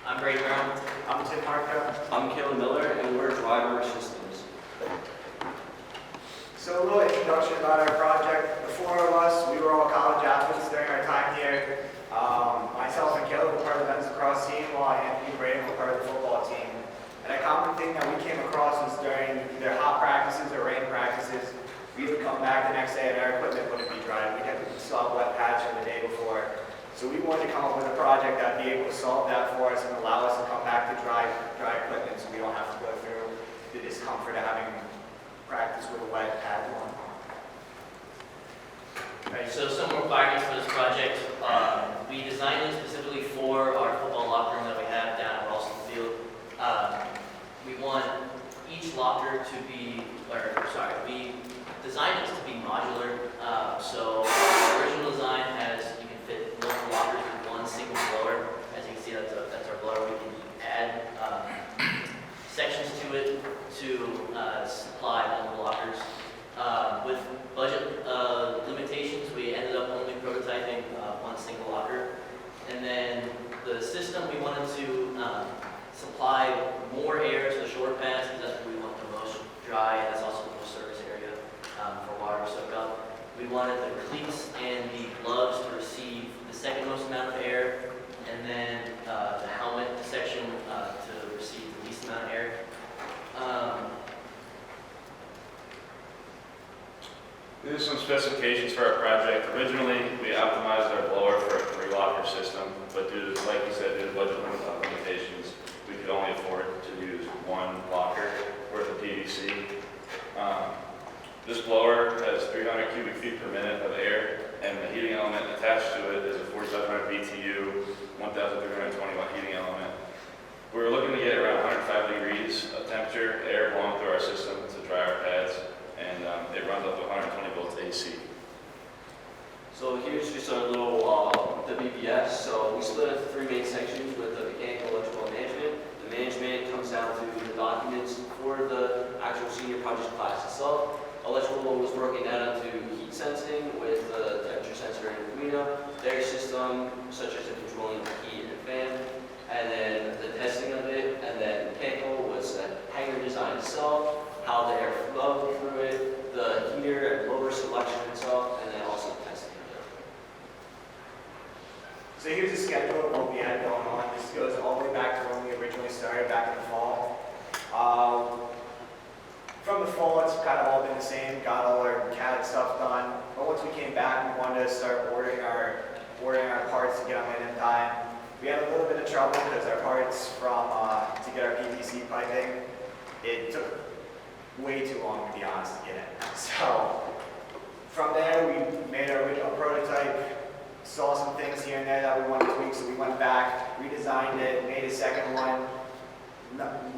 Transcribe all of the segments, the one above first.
I'm Brady Brown. I'm Tim Harko. I'm Caleb Miller, and we're DryArmor Systems. So a little introduction about our project. The four of us, we were all college athletes during our time here. Myself and Caleb were part of the men's lacrosse team, while Anthony and Brayden were part of the football team. And a common thing that we came across was during either hot practices or rain practices, we would come back the next day and our equipment wouldn't be dry. We'd have to solve wet pads from the day before. So we wanted to come up with a project that would be able to solve that for us and allow us to come back to dry equipment so we don't have to go through the discomfort of having practice with a wet pad on. Alright, so some requirements for this project. We designed it specifically for our football locker room that we have down at Ralston Field. We want each locker to be, we designed it to be modular. So our original design has, you can fit multiple lockers with one single blower. As you can see, that's our blower. We can add sections to it to supply multiple lockers. With budget limitations, we ended up only prototyping one single locker. And then the system, we wanted to supply more air to the shoulder pads because that's where we want the most dry, and that's also the most surface area for water to soak up. We wanted the cleats and the gloves to receive the second most amount of air, and then the helmet section to receive the least amount of air. These are some specifications for our project. Originally, we optimized our blower for a 3-locker system, but due to, like you said, due to budget limitations, we could only afford to use 1 locker worth of PVC. This blower has 300 cubic feet per minute of air, and the heating element attached to it is a 4,700 BTU, 1,320 watt heating element. We were looking to get around 105 degrees of temperature, air blowing through our system to dry our pads, and it runs up to 120 volts AC. So here's just our little WBS. So we split it into 3 main sections with the mechanical, electrical, and management. The management comes down to the documents for the actual senior project class itself. Electrical was broken down into heat sensing with the temperature sensor in Arduino, their system, such as the controlling the heat and fan, and then the testing of it, and then mechanical was the hanger design itself, how the air flowed through it, the heater and blower selection itself, and then also the testing of it. So here's a schedule of what we had going on. This goes all the way back to when we originally started back in the fall. From the fall, it's kind of all been the same. Got all our CAD stuff done. But once we came back, we wanted to start ordering our parts to get them in time. We had a little bit of trouble because our parts to get our PVC piping, it took way too long, to be honest, to get in. So from there, we made our original prototype, saw some things here and there that we wanted to tweak, so we went back, redesigned it, made a second one.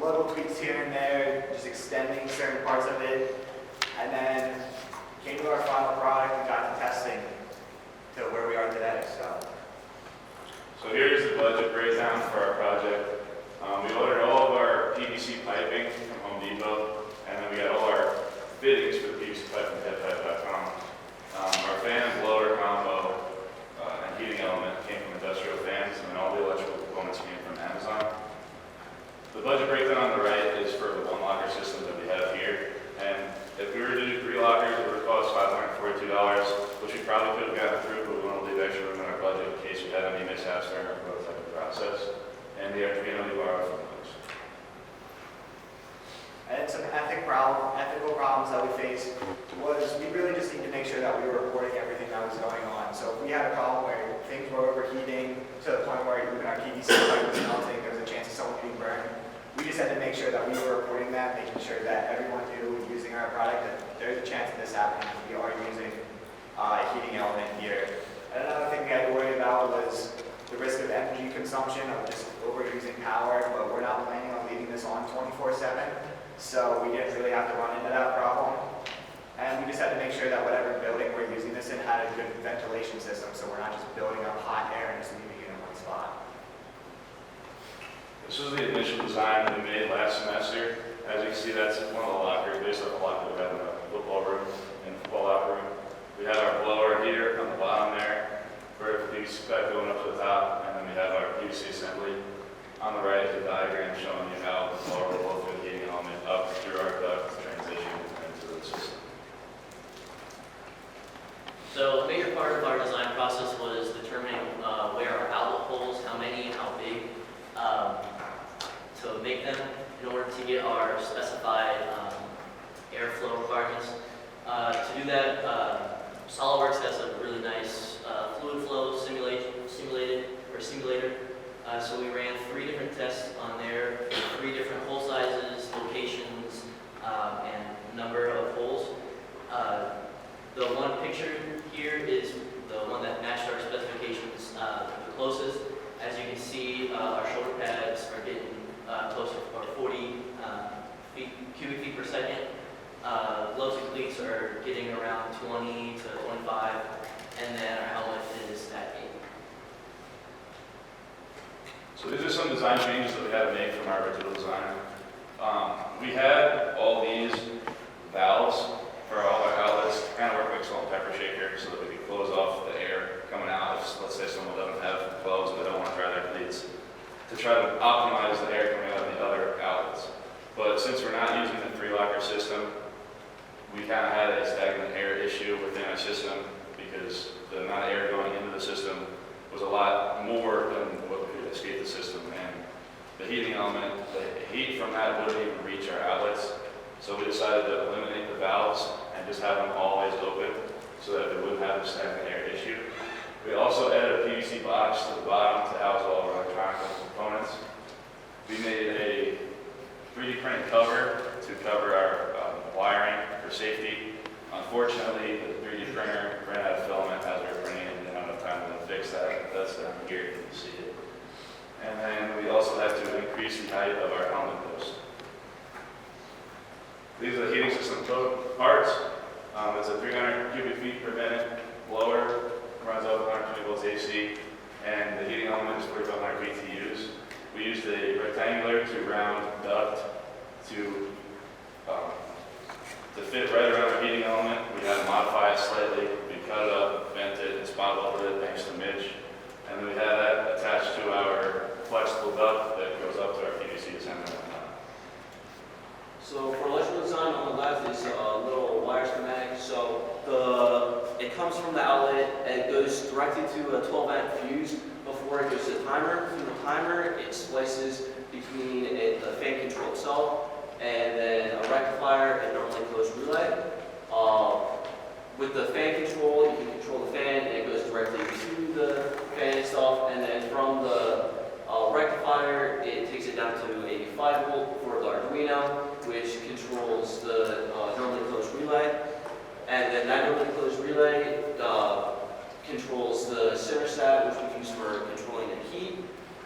Little tweaks here and there, just extending certain parts of it, and then came to our final product and got to testing to where we are today. So here's the budget breakdown for our project. We ordered all of our PVC piping from Home Depot, and then we got all our fittings for the PVC pipe from headpipe.com. Our fan and blower combo and heating element came from Industrial Fans, and then all the electrical components came from Amazon. The budget breakdown on the right is for the 1-locker system that we have here, and if we were to do 3 lockers, it would cost $542, which we probably could have gotten through, but we want to leave extra room in our budget in case we had any mishaps during our prototyping process, and the Arduino we borrowed from those. And some ethical problems that we faced was we really just need to make sure that we were reporting everything that was going on. So if we had a problem where things were overheating to the point where even our PVC pipe was melting, there was a chance of someone getting burned, we just had to make sure that we were reporting that, making sure that everyone knew using our product that there's a chance of this happening if we are using a heating element here. And another thing we had to worry about was the risk of energy consumption of just overusing power, but we're not planning on leaving this on 24/7. So we didn't really have to run into that problem. And we just had to make sure that whatever building we're using this in had a good ventilation system, so we're not just building up hot air and just leaving it in one spot. This was the initial design that we made last semester. As you can see, that's one of the lockers, based on the locker we have in the football room and football locker room. We have our blower heater on the bottom there, for PVC pipe going up to the top, and then we have our PVC assembly. On the right is a diagram showing you how the blower will blow through the heating element up through our duct transition into the system. So a major part of our design process was determining where our outlet holes, how many, and how big, to make them in order to get our specified airflow requirements. To do that, SolidWorks has a really nice fluid flow simulator. So we ran 3 different tests on there, 3 different hole sizes, locations, and number of holes. The one picture here is the one that matched our specifications the closest. As you can see, our shoulder pads are getting close to 40 cubic feet per second. Gloves and cleats are getting around 20 to 25, and then our helmet is at 8. So these are some design changes that we had to make from our original design. We had all these valves for all our outlets to kind of work like a salt and pepper shaker so that we could close off the air coming out. If, let's say someone doesn't have gloves but they don't want to dry their cleats, to try to optimize the air coming out of the other outlets. But since we're not using the 3-locker system, we kind of had a stagnant air issue within our system because the amount of air going into the system was a lot more than what could escape the system. And the heating element, the heat from that wouldn't even reach our outlets. So we decided to eliminate the valves and just have them always open so that we wouldn't have a stagnant air issue. We also added a PVC box to the bottom to house all our electronic components. We made a 3D printed cover to cover our wiring for safety. Unfortunately, the 3D printer ran out of filament as we were printing it and didn't have enough time to fix that. That's down here, you can see it. And then we also had to increase the height of our helmet post. These are the heating system parts. It's a 300 cubic feet per minute blower, runs out 120 volts AC, and the heating element is 4,500 BTUs. We used a rectangular to round duct to fit right around our heating element. We had to modify it slightly. We cut it up, bent it, and spot welded it thanks to Mitch. And then we had that attached to our flexible duct that goes up to our PVC assembly. So for electrical design, on the left is a little wire schematic. So it comes from the outlet and it goes directly to a 12-amp fuse before it goes to the timer. From the timer, it splices between the fan control itself and then a rectifier and normally closed relay. With the fan control, you can control the fan and it goes directly to the fan itself. And then from the rectifier, it takes it down to a 5-volt for the Arduino, which controls the normally closed relay. And then that normally closed relay controls the thermostat, which we use for controlling the heat.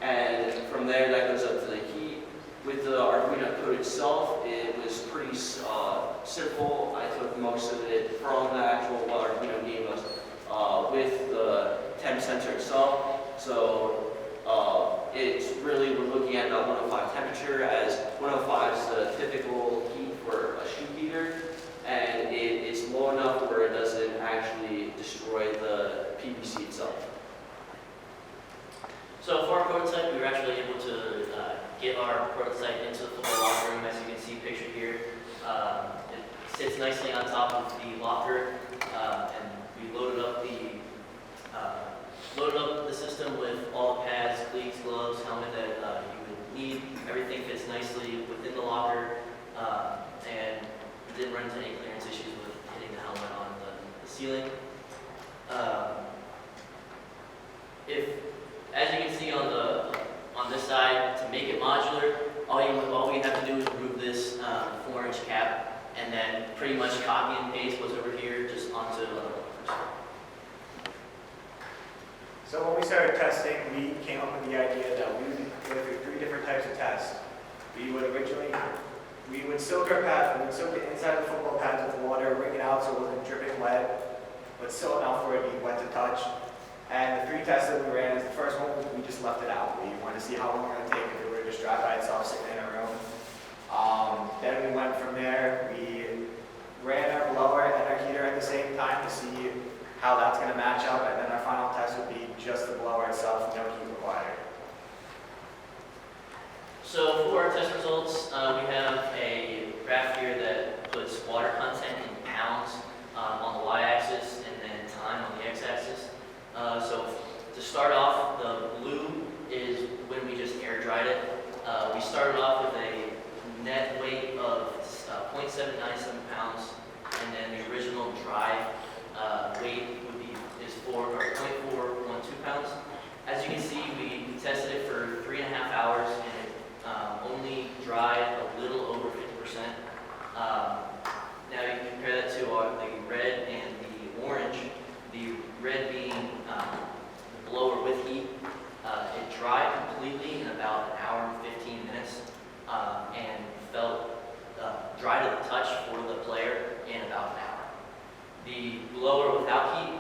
And from there, that goes up to the heat. With the Arduino code itself, it was pretty simple. I took most of it from the actual what Arduino gave us with the temp sensor itself. So it's really, we're looking at about 105 temperature, as 105 is the typical heat for a shoe heater, and it's low enough where it doesn't actually destroy the PVC itself. So for our prototype, we were actually able to get our prototype into the football locker room, as you can see pictured here. It sits nicely on top of the locker, and we loaded up the system with all the pads, cleats, gloves, helmet that you would need. Everything fits nicely within the locker, and didn't run into any clearance issues with hitting the helmet on the ceiling. As you can see on this side, to make it modular, all we have to do is remove this 4-inch cap, and then pretty much copy and paste what's over here just onto the lockers. So when we started testing, we came up with the idea that we would go through 3 different types of tests. We would soak our pads, we would soak it inside the football pads with water, wring it out so it wasn't dripping wet, but still enough for it to be wet to touch. And the 3 tests that we ran, the first one, we just left it out. We wanted to see how long it would take if it were to just dry by itself sitting in a room. Then we went from there. We ran our blower and our heater at the same time to see how that's going to match up. And then our final test would be just the blower itself, no heat required. So for our test results, we have a graph here that puts water content in pounds on the y-axis and then time on the x-axis. So to start off, the blue is when we just air dried it. We started off with a net weight of 0.797 pounds, and then the original dry weight is 0.412 pounds. As you can see, we tested it for 3.5 hours, and it only dried a little over 50%. Now you can compare that to the red and the orange. The red being the blower with heat. It dried completely in about an hour and 15 minutes, and felt dry to the touch for the player in about an hour. The blower without heat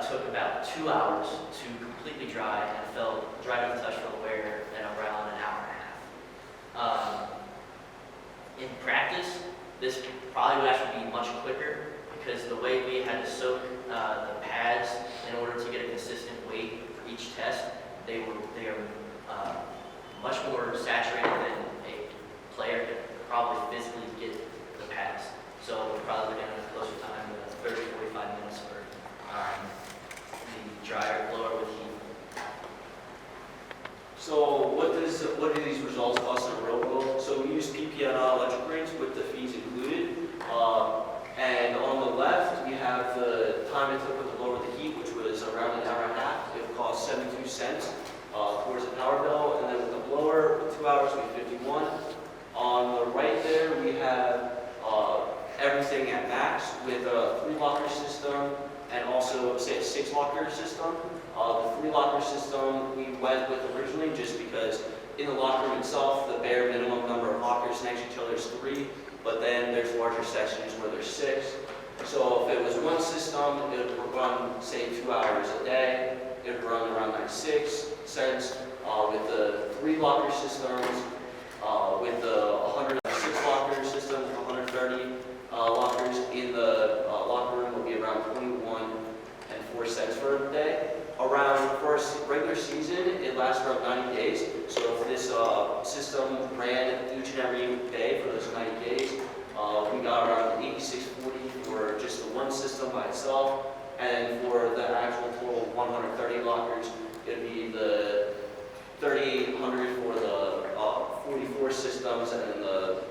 took about 2 hours to completely dry, and felt dry to the touch for the player in around an hour and a half. In practice, this probably would actually be much quicker, because the way we had to soak the pads in order to get a consistent weight for each test, they are much more saturated than a player could probably physically get the pads. So we're probably looking at a closer time to 30-45 minutes for the dryer blower with heat. So what do these results cost in a real world? So we use PPN electric rates with the fees included. And on the left, we have the time it took with the blower with the heat, which was around an hour and a half. It cost 72 cents towards the power bill. And then with the blower, with 2 hours, we have 51. On the right there, we have everything at max with a 3-locker system and also, say, a 6-locker system. The 3-locker system we went with originally just because in the locker room itself, the bare minimum number of lockers next to each other is 3, but then there's larger sections where there's 6. So if it was one system, it would run, say, 2 hours a day. It would run around 96 cents. With the 3-locker systems, with the 106-locker systems, 130 lockers in the locker room will be around 21.04 cents for a day. For a regular season, it lasts around 90 days. So if this system ran each and every day for those 90 days, we got around 86.40 for just the one system by itself. And for the actual total 130 lockers, it would be the 3,800 for the 44 systems, and then the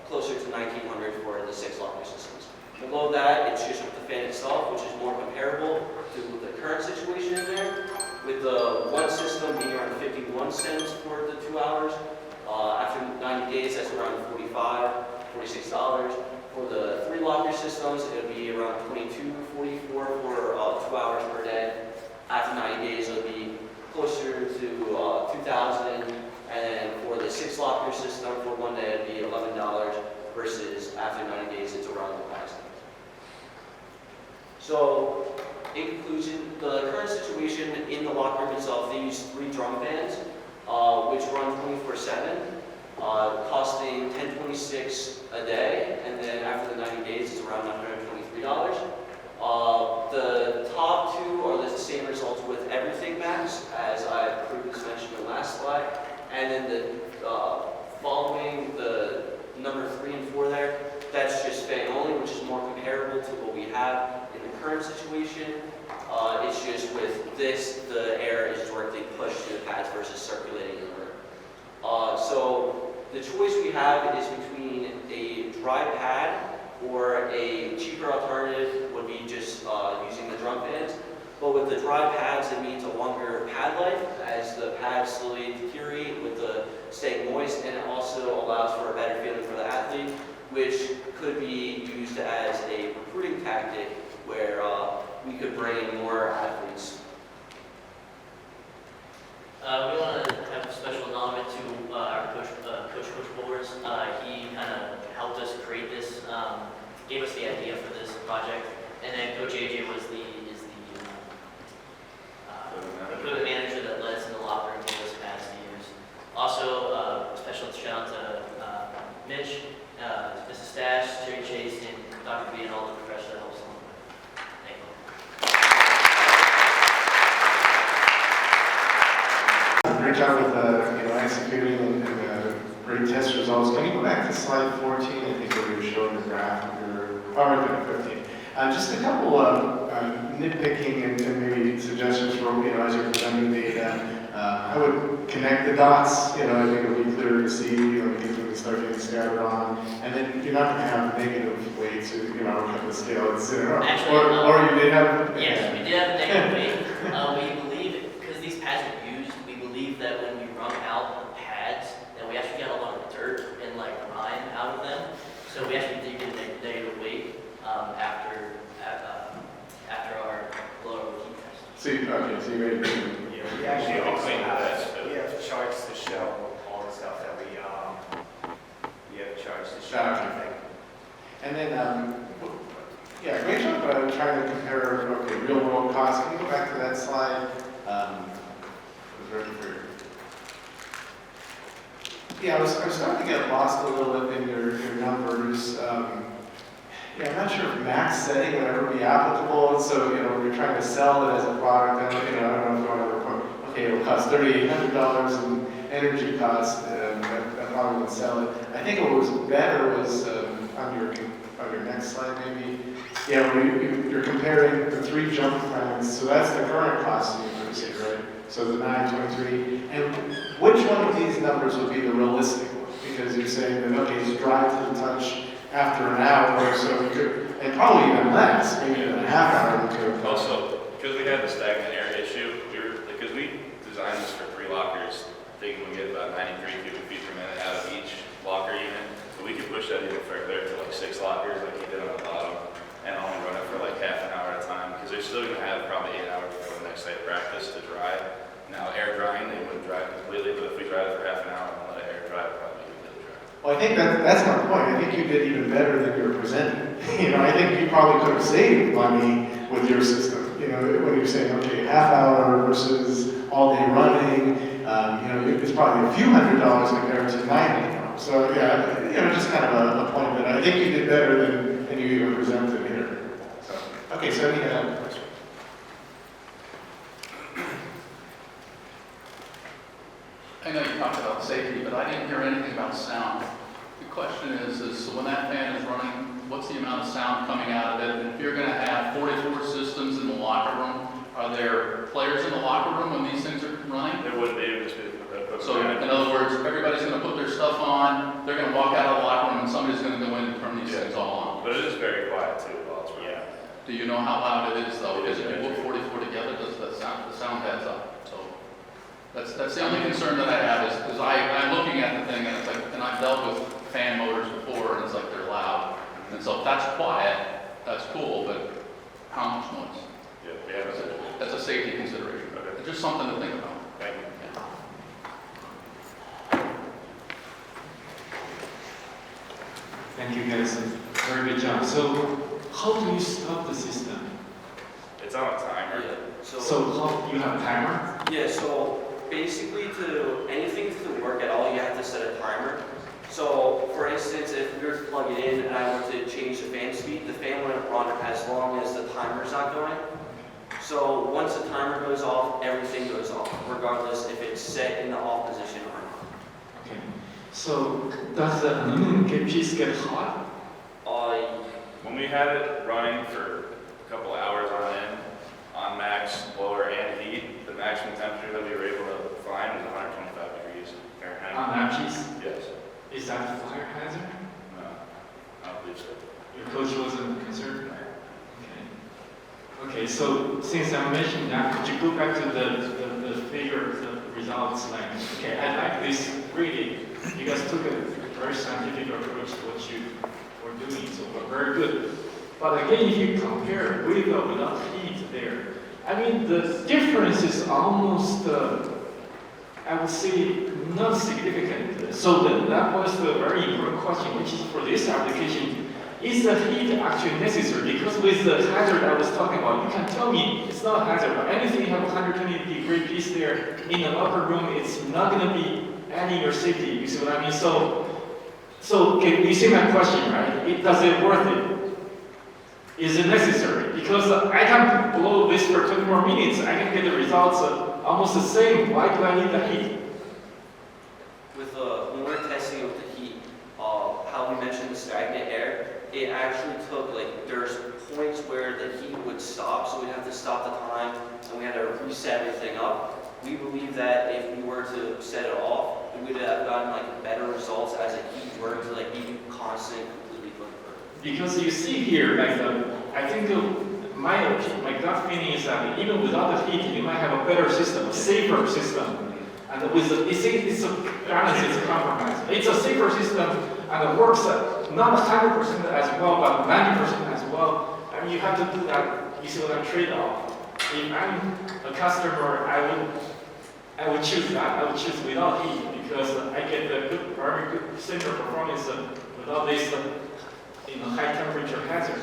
closer to 1,900 for the 6-locker systems. Below that, it's just with the fan itself, which is more comparable to the current situation in there, with the one system being around 51 cents for the 2 hours. After 90 days, that's around $45, $46. For the 3-locker systems, it would be around $22.44 for 2 hours per day. After 90 days, it would be closer to $2,000. And for the 6-locker system, for one day, it would be $11 versus after 90 days, it's around the price. So, in conclusion, the current situation in the locker room itself, they use 3 drum fans, which run 24/7, costing $10.26 a day, and then after the 90 days, it's around $923. The top 2 are the same results with everything max, as I previously mentioned in the last slide, and then the following the number 3 and 4 there, that's just fan only, which is more comparable to what we have in the current situation. It's just with this, the air is directly pushed to the pads versus circulating in the room. So the choice we have is between a dry pad or a cheaper alternative would be just using the drum fans. But with the dry pads, it means a longer pad life as the pads slowly deteriorate with the staying moist, and it also allows for a better feeling for the athlete, which could be used as a recruiting tactic where we could bring more athletes. We want to have a special acknowledgement to our coach Bowers. He kind of helped us create this, gave us the idea for this project, and then Coach AJ was the equipment manager that led us in the locker room and gave us pads to use. Also, special shout out to Mitch, Mrs. Stash, Jerry Chase, and Dr. B, and all the professionals that helped us along the way. Thank you. Great job with executing and great test results. Can you go back to slide 14? I think where you were showing the graph of your, right there, 15. Just a couple nitpicking and maybe suggestions for, as you're presenting data. I would connect the dots, I think it'll be clearer to see, things when they start getting scattered on. And then you're not going to have negative weights, cut the scale, Actually, or you did have. Yes, we did have a negative weight. We believe, because these pads are used, we believe that when we run out the pads, that we actually got a lot of dirt and grime out of them. So we actually did get a negative weight after our blower heat test. So you made it. Yeah, we actually I'll also clean have, that. we have charts to show all the stuff that we have charts to show Gotcha. everything. And then, great job trying to compare, real world costs. Can you go back to that slide? Was ready for you. Yeah, I was starting to get lost a little bit in your numbers. I'm not sure if max setting would ever be applicable. So, when you're trying to sell it as a product, I don't know if you want to report, it'll cost $3,800 in energy costs, that probably would sell it. I think what was better was on your next slide, maybe. Yeah, where you're comparing the 3 jump plans. So that's the current cost of the university, right? So the 923. And which one of these numbers would be the realistic one? Because you're saying that, just drive to the touch after an hour or so, you could, and probably even less, maybe in a half hour you could. Also, because we had the stagnant air issue, because we designed this for 3 lockers, thinking we get about 93 cubic feet per minute out of each locker unit. So we could push that even further to 6 lockers like he did on the bottom, and only run it for half an hour at a time, because they're still going to have probably 8 hours before the next day of practice to dry. Now, air drying, they wouldn't dry completely, but if we dried it for half an hour and let it air dry, it probably completely dry. Well, I think that's my point. I think you did even better than you were presenting. I think you probably could have saved money with your system. When you're saying, half hour versus all day running, it's probably a few $100s compared to $90. So just kind of a point that I think you did better than you even presented here. So, so any question? I know you talked about safety, but I didn't hear anything about sound. The question is so when that fan is running, what's the amount of sound coming out of it? And if you're going to have 44 systems in the locker room, are there players in the locker room when these things are running? It would be, it would just be So in other words, everybody's going to put their stuff on, they're going to walk out of the locker room, and somebody's going to go in and turn these things all on. But it is very quiet too while it's running. Do you know how loud it is though? Because if you put 44 together, does the sound adds up. So that's the only concern that I have is because I'm looking at the thing and it's and I've dealt with fan motors before and it's they're loud. And so if that's quiet, that's cool, but how much noise? Yeah, we have it. That's a safety consideration. Okay. It's just something to think about. Thank you. Thank you guys, very good job. So how do you stop the system? It's on a timer. Yeah. So how, you have a timer? Yeah, so basically anything to work at all, you have to set a timer. So for instance, if we were to plug it in and I were to change the fan speed, the fan wouldn't run as long as the timer's not going. So once the timer goes off, everything goes off, regardless if it's set in the off position or not. Okay. So does the aluminum piece get hot? When we had it running for a couple hours on end, on max blower and heat, the maximum temperature that we were able to find was 125 degrees Fahrenheit. On that piece? Yes. Is that a fire hazard? No, I don't believe so. Your coach wasn't concerned? Okay, so since I mentioned that, could you go back to the figure, the results? I like this really, you guys took a very scientific approach to what you were doing, so very good. But again, if you compare with or without heat there, I mean, the difference is almost, I would say, not significant. So that was the very important question, which is for this application, is the heat actually necessary? Because with the hazard I was talking about, you can tell me it's not a hazard, but anything you have 120-degree piece there in the upper room, it's not going to be adding your safety. You see what I mean? So okay, you see my question, right? Does it worth it? Is it necessary? Because I can blow this for 20 more minutes, I can get the results almost the same. Why do I need the heat? When we're testing would stop, so we'd have to stop the time, and we had to reset everything up. We believe that if we were to set it off, we would have gotten like better results as it keeps working to like be constant, completely perfect. Because you see here, like I think my gut feeling is that even without the heating, you might have a better system, a safer system. And with it's a balance, it's a compromise. It's a safer system and it works not 100% as well, but 90% as well. I mean, you have to do that. You see what I'm trade-off. If I'm a customer, I would choose that. I would choose without heat because I get the good, very good similar performance without this high temperature hazard.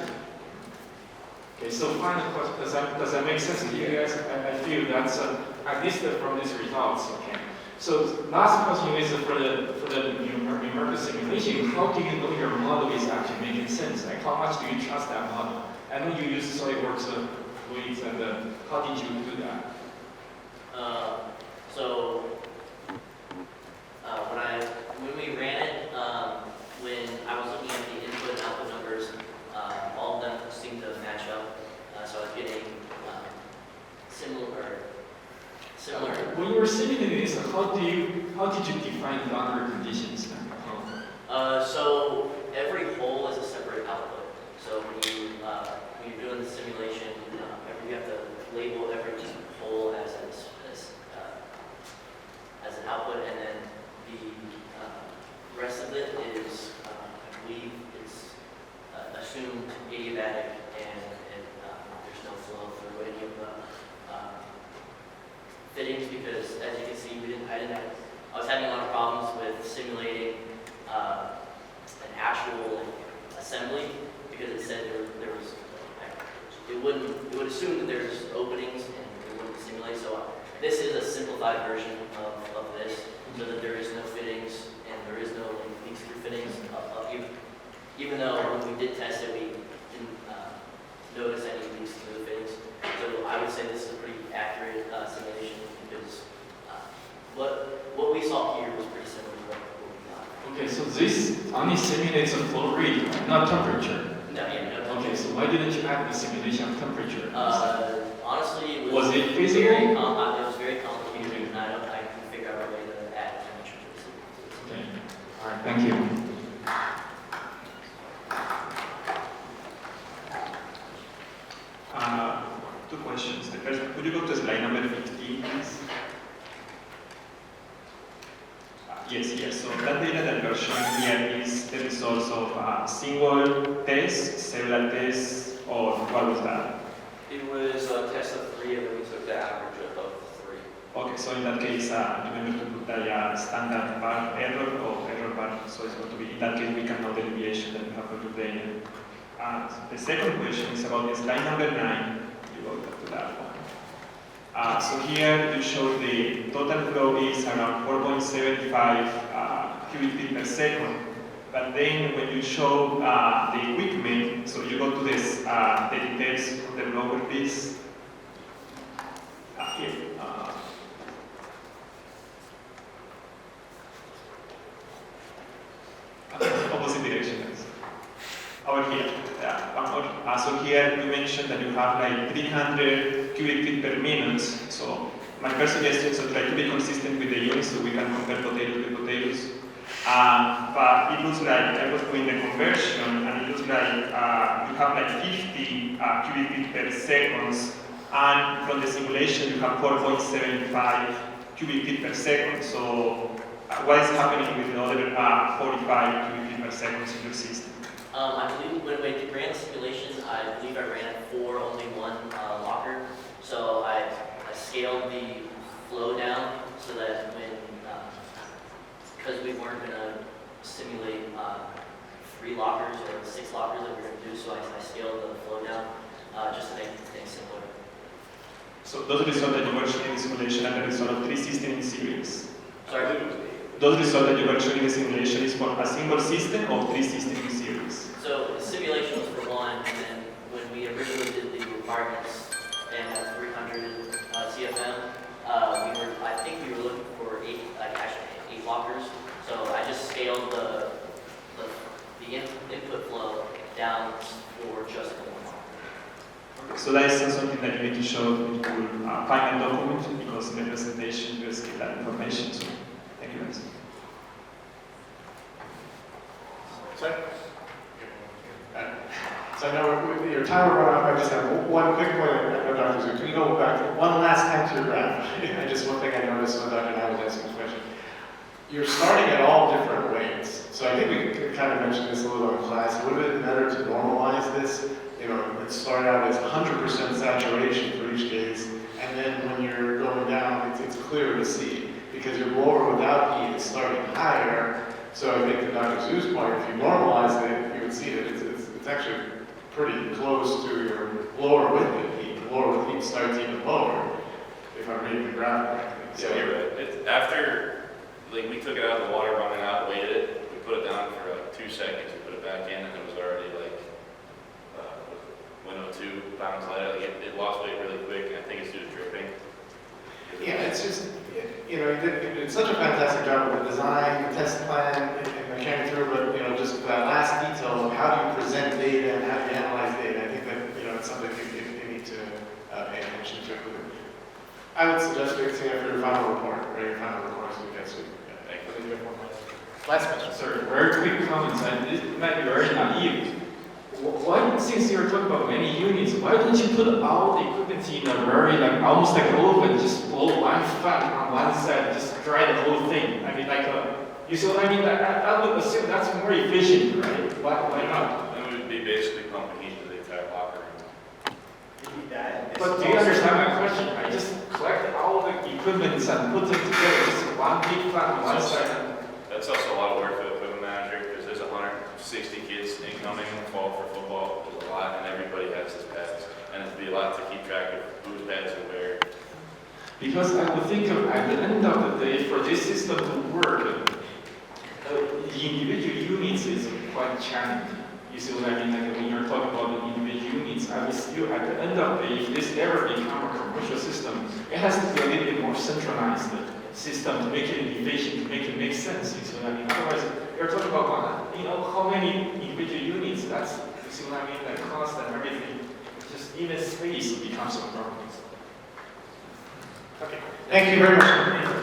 Okay, so final question, does that make sense to you guys? I feel that's at least from these results. Okay. So last question is for the numerical simulation. How do you know your model is actually making sense? Like how much do you trust that model? I know you use SolidWorks fluids, and how did you do that? When we ran it, when I was looking at the input and output numbers, all of them seemed to match up. So I was getting similar. When you were simulating this, how did you define boundary conditions? So every hole is a separate output. So when you're doing the simulation, you have to label every hole as an output, and then the rest of it is, I believe, it's assumed adiabatic, and there's no flow through any of the fittings because, as you can see, I was having a lot of problems with simulating an actual assembly because it said there was it would assume that there's openings and it wouldn't simulate. So this is a simplified version of this, so that there is no fittings and there is no leaks through fittings. Even though when we did test it, we didn't notice any leaks through the fittings. So I would say this is a pretty accurate simulation because what we saw here was pretty similar to what we got. Okay, so this only simulates a flow rate, not temperature. No, yeah, no. Okay, so why didn't you add the simulation of temperature? Honestly, Was it very feasible? it was very complicated, and I couldn't figure out a way to add temperature to the Okay, all right, thank you. Two questions. The first, could you go to slide number 15, please? Yes. So that data that you're showing here is the results of a single test, several tests, or what was that? It was a test of 3, and then we took the average of 3. Okay, so in that case, remember to put the standard bar error or error bar, so it's going to be, in that case, we can know the deviation that we have for today. The second question is about the slide number 9. You go to that one. So here you show the total flow is around 4.75 cubic feet per second. But then when you show the equipment, so you go to this, the details of the blower piece. Here. Opposite direction. Over here. So here you mentioned that you have like 300 cubic feet per minute. So my first suggestion is to try to be consistent with the units so we can compare potatoes with potatoes. But it looks like I was doing the conversion, and it looks like you have like 50 cubic feet per second, and from the simulation you have 4.75 cubic feet per second. So what is happening with the other 45 cubic feet per second in your system? I believe when we ran the simulation, I believe I ran it for only one locker. So I scaled the flow down so that when, because we weren't going to simulate 3 lockers or 6 lockers that we were going to do, so I scaled the flow down just to make things simpler. So those results that you were showing in the simulation are the result of 3 systems in series. Sorry? Those results that you were showing in the simulation is for a single system or 3 systems in series? So the simulation was for one, and then when we originally did the requirements and had 300 CFM, I think we were looking for 8 lockers. So I just scaled the input flow down for just one locker. So that is something that you need to show in your final document, because in the presentation you will skip that information. So thank you guys. Sorry? So I know with your time will run off, I just have one quick point. I know Dr. Zhu, can you go back one last time to your graph? Just one thing I noticed when Dr. Nye was asking this question. You're starting at all different weights. So I think we kind of mentioned this a little in class. Would it be better to normalize this? You know, it started out as 100% saturation for each case, and then when you're going down, it's clear to see, because your blower without heat is starting higher. So I think to Dr. Zhu's point, if you normalize it, you would see that it's actually pretty close to your blower with the heat. The blower with heat starts even lower, if I'm reading the graph correctly. Yeah, you're right. It's after, like, we took it out of the water, running out, weighted it, we put it down for like 2 seconds, we put it back in, and it was already like 102 pounds lighter. Like it lost weight really quick, and I think it's due to dripping. Yeah, it's just, you know, you did such a fantastic job with the design, the test plan, and the carrying through, but, you know, just that last detail of how do you present data and how do you analyze data, I think that, you know, it's something you need to pay attention to. I would suggest fixing it for your final report, or your final report so you guys would. Thank you. Last question. Sorry, very quick comments, and this might be very naive. Why, since you're talking about many units, why don't you put all the equipment in a very, like, almost like an oven, just blow one fan on one side, just dry the whole thing? I mean, like, you see what I mean? I would assume that's more efficient, right? Why not? Then we would be basically pumping heat to the entire locker room. But do you understand my question? I just collect all the equipment and put them together, just one big fan on one side. That's also a lot of work for the equipment manager, because there's 160 kids incoming in the fall for football. There's a lot, and everybody has his pads. And it'd be a lot to keep track of whose pads are where. Because I would think of, at the end of the day, for this system to work, the individual units is quite challenging. You see what I mean? Like when you're talking about the individual units, I would still, at the end of the day, if this ever become a commercial system, it has to be a little bit more centralized system to make it efficient, to make it make sense. You see what I mean? Otherwise, you're talking about, you know, how many individual units, that's, you see what I mean? Like cost and everything. Just even space becomes a problem. Okay. Thank you very much.